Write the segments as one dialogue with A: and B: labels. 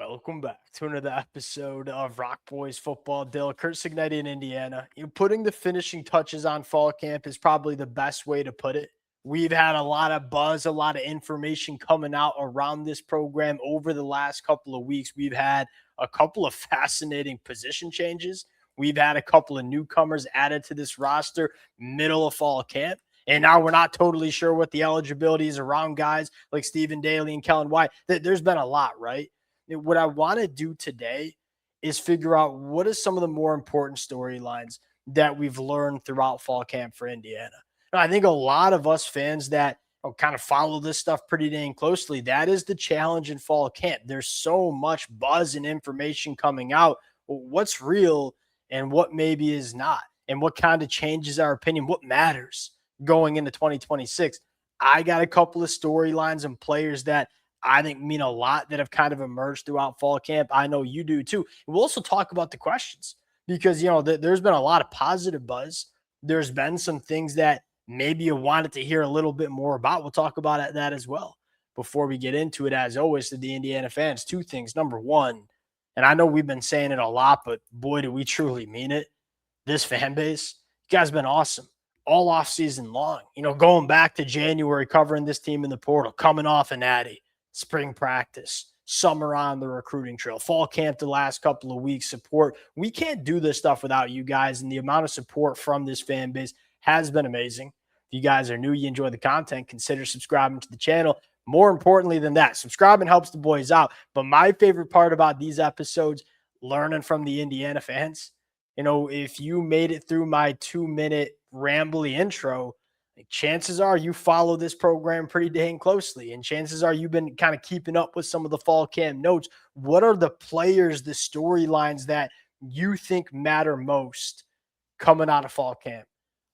A: Welcome back to another episode of Rock Boys Football. Curt Cignetti in Indiana. Putting the finishing touches on fall camp is probably the best way to put it. We've had a lot of buzz, a lot of information coming out around this program over the last couple of weeks. We've had a couple of fascinating position changes. We've had a couple of newcomers added to this roster middle of fall camp. And now we're not totally sure what the eligibility is around guys like Stephen Daly and Kellen White. There's been a lot, right? What I want to do today is figure out what are some of the more important storylines that we've learned throughout fall camp for Indiana. Now, I think a lot of us fans that kind of follow this stuff pretty dang closely, that is the challenge in fall camp. There's so much buzz and information coming out. What's real and what maybe is not, and what kind of changes our opinion, what matters going into 2026. I got a couple of storylines and players that I think mean a lot that have kind of emerged throughout fall camp. I know you do too. We'll also talk about the questions because, there's been a lot of positive buzz. There's been some things that maybe you wanted to hear a little bit more about. We'll talk about that as well. Before we get into it, as always, to the Indiana fans, two things. Number one, and I know we've been saying it a lot, but boy, do we truly mean it. This fan base, you guys have been awesome all off season long. Going back to January, covering this team in the portal, coming off a natty, spring practice, summer on the recruiting trail, fall camp the last couple of weeks, support. We can't do this stuff without you guys, and the amount of support from this fan base has been amazing. If you guys are new, you enjoy the content, consider subscribing to the channel. More importantly than that, subscribing helps the boys out. But my favorite part about these episodes, learning from the Indiana fans, if you made it through my 2-minute rambly intro, chances are you follow this program pretty dang closely, and chances are you've been kind of keeping up with some of the fall camp notes. What are the players, the storylines that you think matter most coming out of fall camp?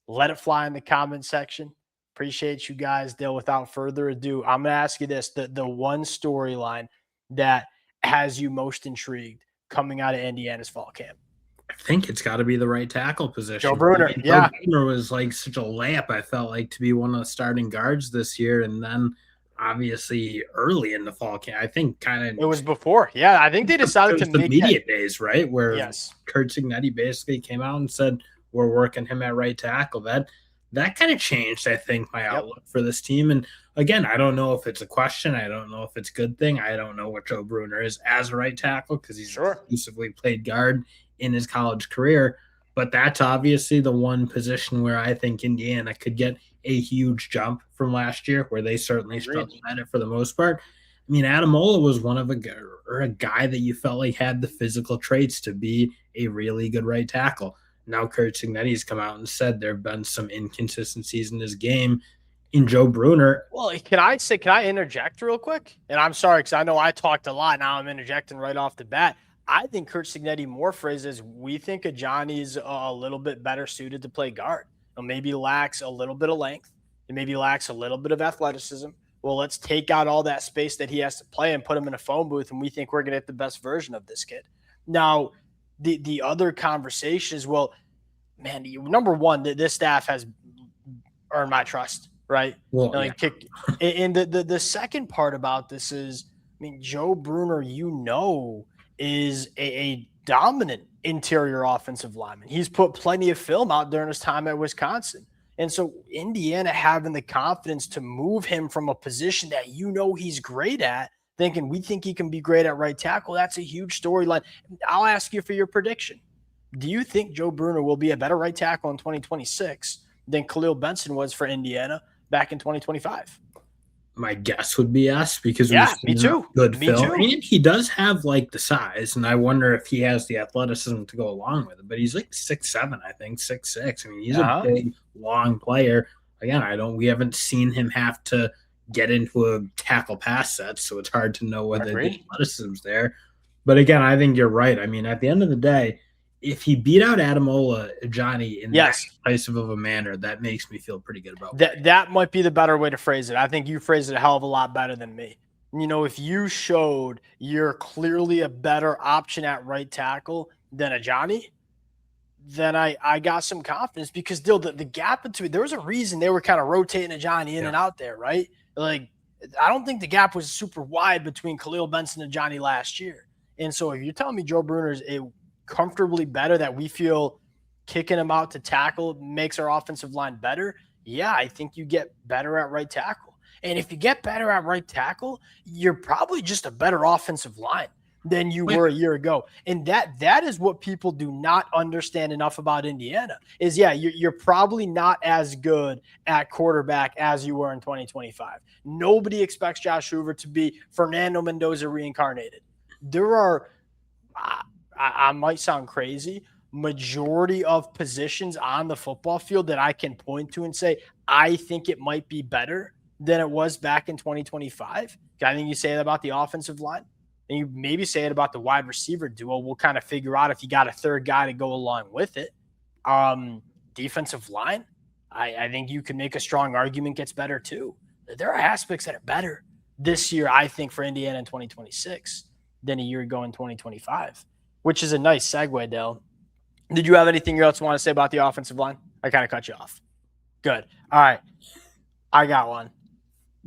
A: Let it fly in the comment section. Appreciate you guys. Dale, without further ado, I'm going to ask you this, the one storyline that has you most intrigued coming out of Indiana's fall camp.
B: I think it's got to be the right tackle position.
A: Joe Bruner,
B: Joe Bruner was like such a layup, I felt like, to be one of the starting guards this year. And then obviously early in the fall camp, I think
A: it was before. Yeah, I think they decided to make
B: the media days, right? Where
A: yes,
B: Curt Cignetti basically came out and said, we're working him at right tackle. That kind of changed, I think, my outlook for this team. And again, I don't know if it's a question. I don't know if it's a good thing. I don't know what Joe Bruner is as a right tackle because he's exclusively played guard in his college career, but that's obviously the one position where I think Indiana could get a huge jump from last year, where they certainly struggled at it for the most part. I mean, Adamola was one of a guy that you felt like had the physical traits to be a really good right tackle. Now Curt Cignetti's come out and said there have been some inconsistencies in his game. In Joe Bruner.
A: Well, can I interject real quick? And I'm sorry, because I know I talked a lot. Now I'm interjecting right off the bat. I think Curt Cignetti more phrases, we think Ajani's a little bit better suited to play guard. Maybe lacks a little bit of length. It maybe lacks a little bit of athleticism. Well, let's take out all that space that he has to play and put him in a phone booth, and we think we're going to get the best version of this kid. Now, the other conversation is, well, man, number one, this staff has earned my trust, right?
B: Well,
A: and the second part about this is, Joe Bruner, is a dominant interior offensive lineman. He's put plenty of film out during his time at Wisconsin. And so Indiana having the confidence to move him from a position that he's great at, thinking we think he can be great at right tackle, that's a huge storyline. I'll ask you for your prediction. Do you think Joe Bruner will be a better right tackle in 2026 than Khalil Benson was for Indiana back in 2025?
B: My guess would be yes, because
A: me too.
B: Good
A: me
B: film.
A: Too.
B: And he does have like the size, and I wonder if he has the athleticism to go along with it. But he's like 6'7", I think, 6'6". I mean, he's a big, long player. Again, we haven't seen him have to get into a tackle pass set, so it's hard to know whether the athleticism's there. But again, I think you're right. I mean, at the end of the day, if he beat out Adamola Ajani in that decisive of a manner, that makes me feel pretty good about
A: that. That might be the better way to phrase it. I think you phrased it a hell of a lot better than me. If you showed you're clearly a better option at right tackle than Ajani, then I got some confidence because still the gap between, there was a reason they were kind of rotating Ajani in and out there, right? Like, I don't think the gap was super wide between Khalil Benson and Ajani last year. And so if you're telling me Joe Bruner is comfortably better, that we feel kicking him out to tackle makes our offensive line better, yeah, I think you get better at right tackle. And if you get better at right tackle, you're probably just a better offensive line than you were a year ago. And that is what people do not understand enough about Indiana is, yeah, you're probably not as good at quarterback as you were in 2025. Nobody expects Josh Hoover to be Fernando Mendoza reincarnated. There are, I might sound crazy, majority of positions on the football field that I can point to and say, I think it might be better than it was back in 2025. I think you say that about the offensive line, and you maybe say it about the wide receiver duo. We'll kind of figure out if you got a third guy to go along with it. Defensive line, I think you can make a strong argument gets better too. There are aspects that are better this year, I think, for Indiana in 2026 than a year ago in 2025, which is a nice segue, Dale. Did you have anything else you want to say about the offensive line? I kind of cut you off. Good. All right. I got one.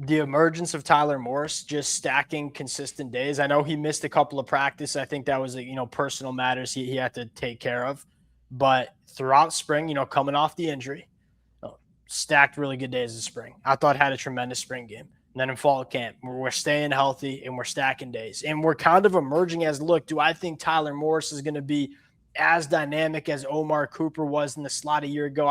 A: The emergence of Tyler Morris, just stacking consistent days. I know he missed a couple of practice. I think that was, personal matters he had to take care of. But throughout spring, coming off the injury, stacked really good days in spring. I thought had a tremendous spring game. And then in fall camp, we're staying healthy and we're stacking days. And we're kind of emerging as, look, do I think Tyler Morris is going to be as dynamic as Omar Cooper was in the slot a year ago?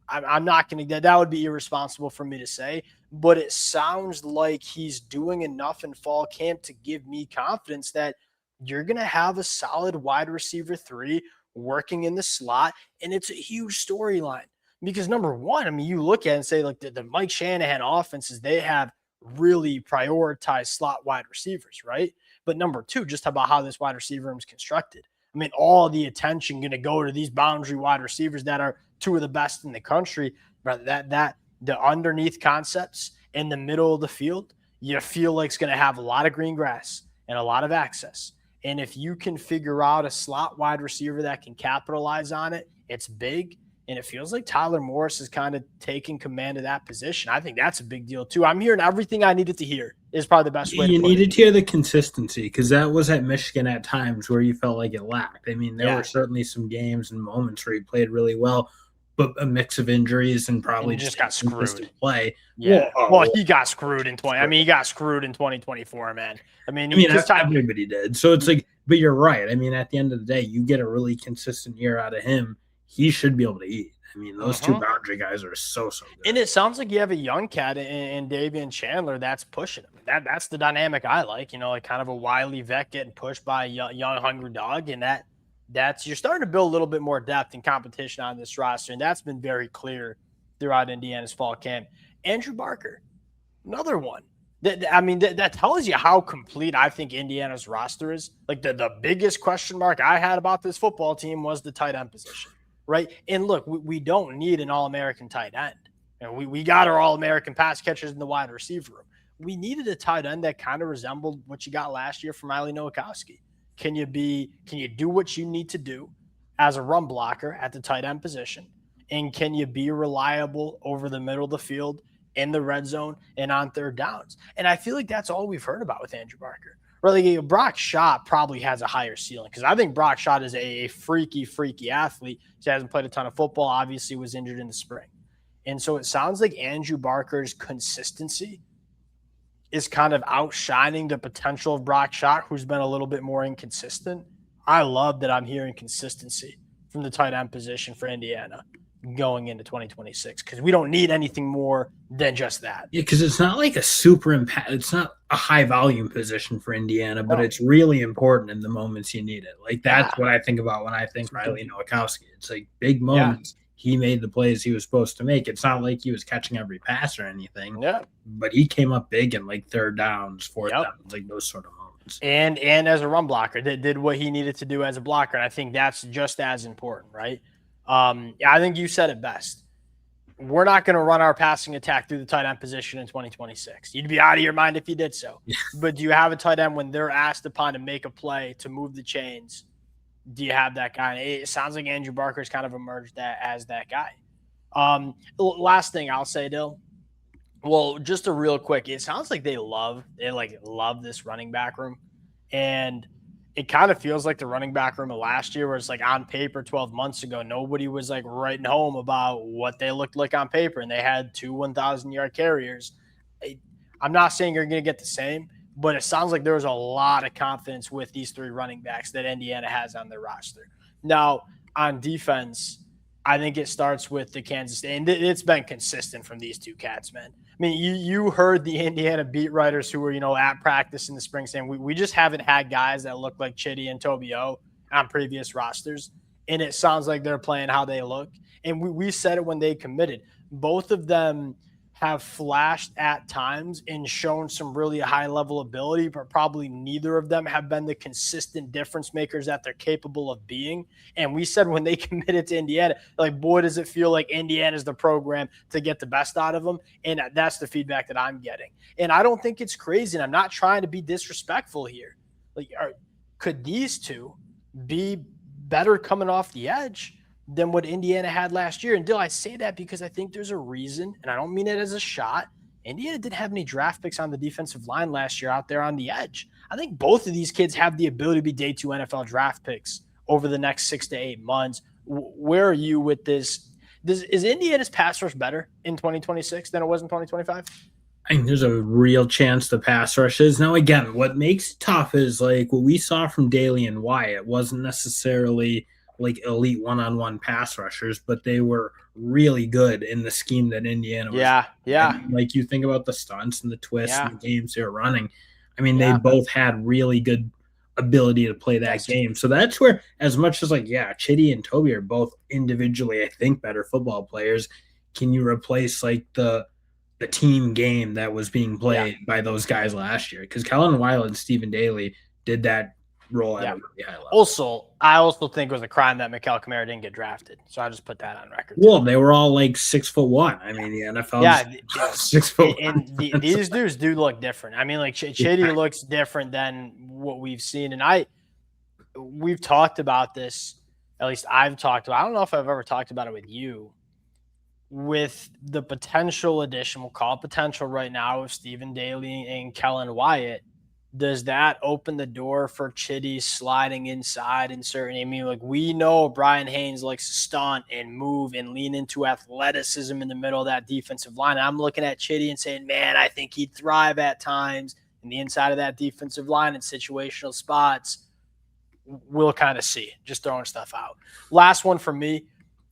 A: I'm not going to – that would be irresponsible for me to say. But it sounds like he's doing enough in fall camp to give me confidence that you're going to have a solid wide receiver 3 working in the slot. And it's a huge storyline because, number one, you look at it and say, like, the Mike Shanahan offenses, they have really prioritized slot wide receivers, right? But number two, just about how this wide receiver room is constructed. All the attention going to go to these boundary wide receivers that are 2 of the best in the country. But that the underneath concepts in the middle of the field, you feel like it's going to have a lot of green grass and a lot of access. And if you can figure out a slot wide receiver that can capitalize on it, it's big. And it feels like Tyler Morris is kind of taking command of that position. I think that's a big deal too. I'm hearing everything I needed to hear is probably the best way to put it.
B: You needed to hear the consistency because that was at Michigan at times where you felt like it lacked. There were certainly some games and moments where he played really well, but a mix of injuries and probably
A: just got screwed.
B: Play.
A: Yeah. Well, he got screwed in 20. He got screwed in 2024, man.
B: Everybody did. So it's like, but you're right. At the end of the day, you get a really consistent year out of him. He should be able to eat. Those 2 boundary guys are so good. And
A: it sounds like you have a young cat in Davian Chandler that's pushing him. That's the dynamic I like. Like kind of a wily vet getting pushed by a young hungry dog, and that's you're starting to build a little bit more depth and competition on this roster, and that's been very clear throughout Indiana's fall camp. Andrew Barker, another one. That tells you how complete I think Indiana's roster is. Like the biggest question mark I had about this football team was the tight end position. Right. And look, we don't need an All-American tight end. We got our All-American pass catchers in the wide receiver room. We needed a tight end that kind of resembled what you got last year from Riley Nowakowski. Can you do what you need to do as a run blocker at the tight end position? And can you be reliable over the middle of the field in the red zone and on third downs? And I feel like that's all we've heard about with Andrew Barker. Really, Brock Schott probably has a higher ceiling because I think Brock Schott is a freaky athlete. He hasn't played a ton of football, obviously was injured in the spring. And so it sounds like Andrew Barker's consistency is kind of outshining the potential of Brock Schott, who's been a little bit more inconsistent. I love that I'm hearing consistency from the tight end position for Indiana going into 2026 because we don't need anything more than just that.
B: Yeah, because it's not like it's not a high volume position for Indiana, but it's really important in the moments you need it. Like that's what I think about when I think Riley Nowakowski. It's like big moments. He made the plays he was supposed to make. It's not like he was catching every pass or anything.
A: Yeah.
B: But he came up big in like third downs, fourth downs, like those sort of moments.
A: And as a run blocker, did what he needed to do as a blocker. And I think that's just as important, right? I think you said it best. We're not going to run our passing attack through the tight end position in 2026. You'd be out of your mind if you did so. But do you have a tight end when they're asked upon to make a play, to move the chains? Do you have that guy? It sounds like Andrew Barker's kind of emerged as that guy. Last thing I'll say, Dill. Well, just a real quick, it sounds like they love this running back room. And it kind of feels like the running back room of last year, where it's like on paper 12 months ago, nobody was like writing home about what they looked like on paper, and they had 2 1,000-yard carriers. I'm not saying you're going to get the same, but it sounds like there's a lot of confidence with these 3 running backs that Indiana has on their roster. Now, on defense, I think it starts with the Kansas State, and it's been consistent from these 2 cats, man. I mean, you heard the Indiana beat writers who were, at practice in the spring saying we just haven't had guys that look like Chitty and Toby O on previous rosters, and it sounds like they're playing how they look. And we said it when they committed. Both of them have flashed at times and shown some really high level ability, but probably neither of them have been the consistent difference makers that they're capable of being. And we said when they committed to Indiana, like, boy, does it feel like Indiana's the program to get the best out of them. And that's the feedback that I'm getting. And I don't think it's crazy. And I'm not trying to be disrespectful here. Like, could these 2 be better coming off the edge than what Indiana had last year? And Dill, I say that because I think there's a reason, and I don't mean it as a shot. Indiana didn't have any draft picks on the defensive line last year out there on the edge. I think both of these kids have the ability to be day 2 NFL draft picks over the next 6 to 8 months. Where are you with this? Is Indiana's pass rush better in 2026 than it was in 2025?
B: I think there's a real chance the pass rush is. Now, again, what makes it tough is like what we saw from Daly and Wyatt wasn't necessarily like elite one-on-one pass rushers, but they were really good in the scheme that Indiana was.
A: Yeah.
B: And like, you think about the stunts and the twists and the games they were running. I mean, they both had really good ability to play that game. So that's where, as much as like, Chitty and Toby are both individually, I think, better football players. Can you replace like the team game that was being played by those guys last year? Because Kellen Weiland and Stephen Daly did that role at a really high level.
A: Also, I also think it was a crime that Mikal Kamara didn't get drafted. So I'll just put that on record.
B: Well, they were all like 6'1". I mean, the NFL 6'1".
A: And these dudes do look different. I mean, like Chitty looks different than what we've seen. And we've talked about this, at least I've talked about. I don't know if I've ever talked about it with you. With the potential addition, we'll call it potential right now, of Stephen Daly and Kellen Wyatt, does that open the door for Chitty sliding inside in certain? I mean, like, we know Brian Haynes likes to stunt and move and lean into athleticism in the middle of that defensive line. And I'm looking at Chitty and saying, man, I think he'd thrive at times in the inside of that defensive line in situational spots. We'll kind of see. Just throwing stuff out. Last one for me.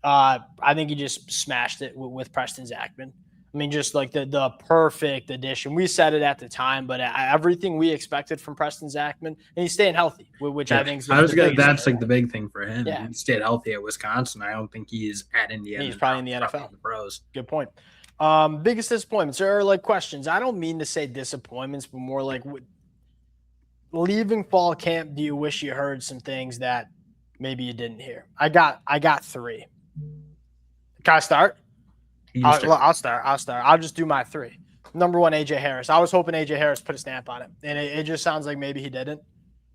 A: I think he just smashed it with Preston Zachman. I mean, just like the perfect addition. We said it at the time, but everything we expected from Preston Zachman, and he's staying healthy, which I think is
B: that's like the big thing for him.
A: Yeah.
B: He stayed healthy at Wisconsin. I don't think he's at Indiana.
A: He's probably in the NFL.
B: The pros.
A: Good point. Biggest disappointments or like questions. I don't mean to say disappointments, but more like leaving fall camp. Do you wish you heard some things that maybe you didn't hear? I got 3. Can I start? I'll start. I'll just do my 3. Number 1, AJ Harris. I was hoping AJ Harris put a stamp on it, and it just sounds like maybe he didn't.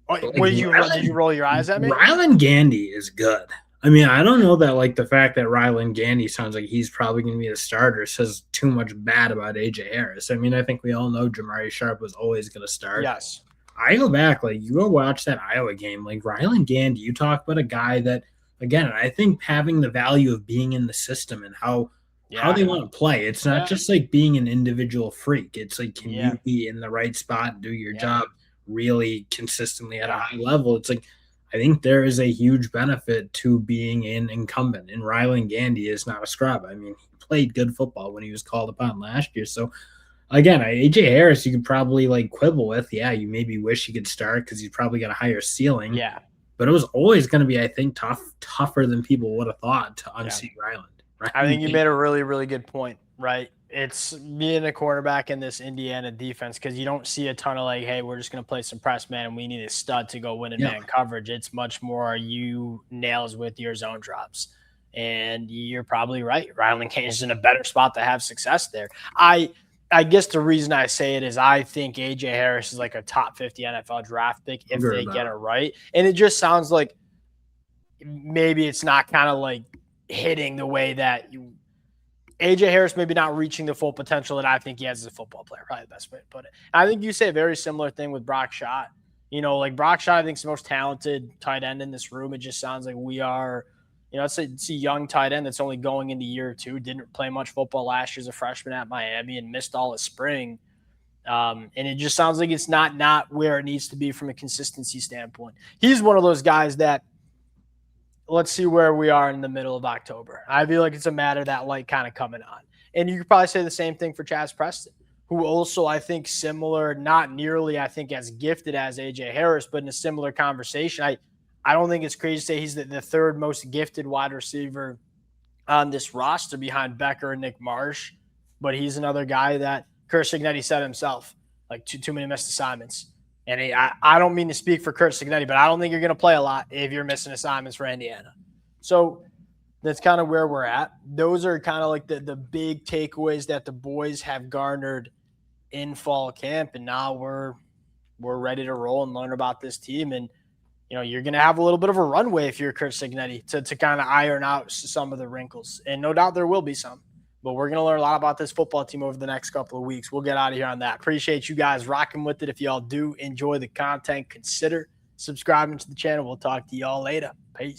A: Did you roll your eyes at me?
B: Ryland Gandy is good. I mean, I don't know that like the fact that Ryland Gandy sounds like he's probably going to be the starter says too much bad about AJ Harris. I mean, I think we all know Jamari Sharp was always going to start.
A: Yes.
B: I go back, like, you go watch that Iowa game, like Ryland Gandy, you talk about a guy that, again, I think having the value of being in the system and how they want to play. It's not just like being an individual freak. It's like, can you be in the right spot and do your job really consistently at a high level? It's like, I think there is a huge benefit to being an incumbent. And Ryland Gandy is not a scrub. I mean, he played good football when he was called upon last year. So, again, AJ Harris, you could probably like quibble with. Yeah, you maybe wish he could start because he's probably got a higher ceiling.
A: Yeah.
B: But it was always going to be, I think, tougher than people would have thought to unseat Ryland. Right?
A: I think you made a really, really good point, right? It's being a quarterback in this Indiana defense because you don't see a ton of like, hey, we're just going to play some press man and we need a stud to go win in man coverage. It's much more you nails with your zone drops. And you're probably right. Ryland Kane is in a better spot to have success there. I guess the reason I say it is I think AJ Harris is like a top 50 NFL draft pick if they get it right. And it just sounds like maybe it's not kind of like hitting the way that AJ Harris maybe not reaching the full potential that I think he has as a football player. Probably the best way to put it. I think you say a very similar thing with Brock Schott. Like Brock Shaw, I think, is the most talented tight end in this room. It just sounds like we are, it's a young tight end that's only going into year 2, didn't play much football last year as a freshman at Miami and missed all of spring. And it just sounds like it's not where it needs to be from a consistency standpoint. He's one of those guys that, let's see where we are in the middle of October. I feel like it's a matter of that light kind of coming on. And you could probably say the same thing for Chaz Preston, who also, I think, similar, not nearly, I think, as gifted as A.J. Harris, but in a similar conversation. I don't think it's crazy to say he's the third most gifted wide receiver on this roster behind Becker and Nick Marsh. But he's another guy that Curt Cignetti said himself, like too many missed assignments. And I don't mean to speak for Curt Cignetti, but I don't think you're going to play a lot if you're missing assignments for Indiana. So that's kind of where we're at. Those are kind of like the big takeaways that the boys have garnered in fall camp. And now we're ready to roll and learn about this team. And, you're going to have a little bit of a runway if you're Curt Cignetti to kind of iron out some of the wrinkles. And no doubt there will be some. But we're going to learn a lot about this football team over the next couple of weeks. We'll get out of here on that. Appreciate you guys rocking with it. If y'all do enjoy the content, consider subscribing to the channel. We'll talk to y'all later. Peace.